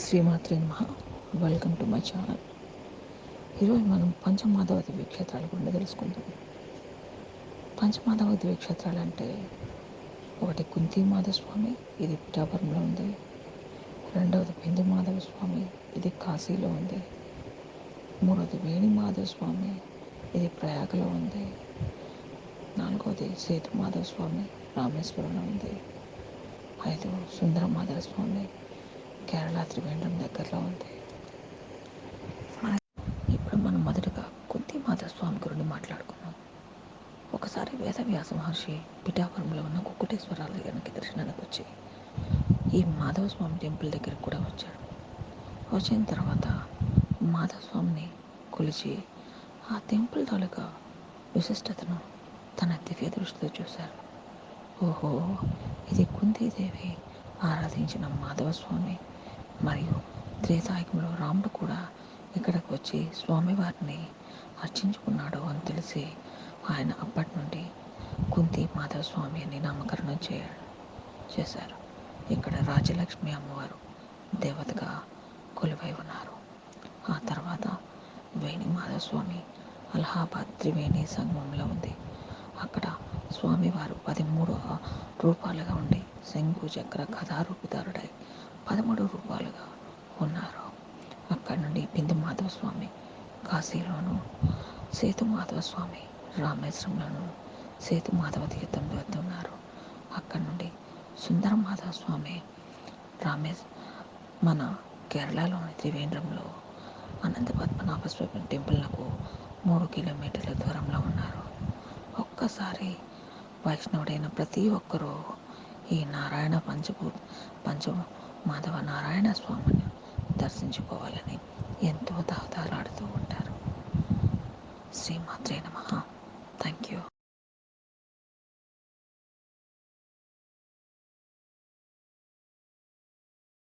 శ్రీమాత్రే నమః. Welcome to my channel. ఈరోజు మనం పంచమాధవ దివ్యక్షేత్రాల గురించి తెలుసుకుందాం. పంచమాధవ దివ్యక్షేత్రాలు అంటే ఒకటి కుంతి మాధవస్వామి, ఇది పిఠాపురంలో ఉంది. రెండవది బిందు మాధవస్వామి, ఇది కాశీలో ఉంది. మూడవది వేణి మాధవస్వామి, ఇది ప్రయాగలో ఉంది. నాలుగవది సేతు మాధవస్వామి, రామేశ్వరంలో ఉంది. ఐదు సుందర మాధవస్వామి, కేరళ త్రివేంద్రం దగ్గరలో ఉంది. ఇప్పుడు మనం మొదటగా కుంతి మాధవస్వామి గురించి మాట్లాడుకున్నాం. ఒకసారి వేదవ్యాస మహర్షి పిఠాపురంలో ఉన్న కుక్కుటేశ్వర ఆలయానికి దర్శనానికి వచ్చి ఈ మాధవస్వామి టెంపుల్ దగ్గరికి కూడా వచ్చాడు. వచ్చిన తర్వాత మాధవస్వామిని కొలిచి ఆ టెంపుల్ తాలూకా విశిష్టతను తన దివ్య దృష్టితో చూశారు. ఓహో, ఇది కుంతీదేవి ఆరాధించిన మాధవస్వామి, మరియు త్రేతాయుగంలో రాముడు కూడా ఇక్కడికి వచ్చి స్వామివారిని అర్చించుకున్నాడు అని తెలిసి ఆయన అప్పటి నుండి కుంతి మాధవస్వామి అని నామకరణం చేశారు. ఇక్కడ రాజలక్ష్మి అమ్మవారు దేవతగా కొలువై ఉన్నారు. ఆ తర్వాత వేణి మాధవస్వామి అలహాబాద్ త్రివేణి సంగమంలో ఉంది. అక్కడ స్వామివారు 13 రూపాలుగా ఉండి శంకు చక్ర కథారూపుదారుడై 13 రూపాలుగా ఉన్నారు. అక్కడి నుండి బిందు మాధవస్వామి కాశీలోను, సేతు మాధవస్వామి రామేశ్వరంలోను, సేతు మాధవ తీర్థం వద్ద ఉన్నారు. అక్కడి నుండి సుందర మాధవస్వామి మన కేరళలోని త్రివేంద్రంలో అనంత పద్మనాభ స్వామి టెంపుల్కు 3 కిలోమీటర్ల దూరంలో ఉన్నారు. ఒక్కసారి వైష్ణవుడైన ప్రతి ఒక్కరూ ఈ పంచ మాధవ నారాయణ స్వామిని దర్శించుకోవాలని ఎంతో తహతహలాడుతూ ఉంటారు. శ్రీమాత్రే నమః. Thank you.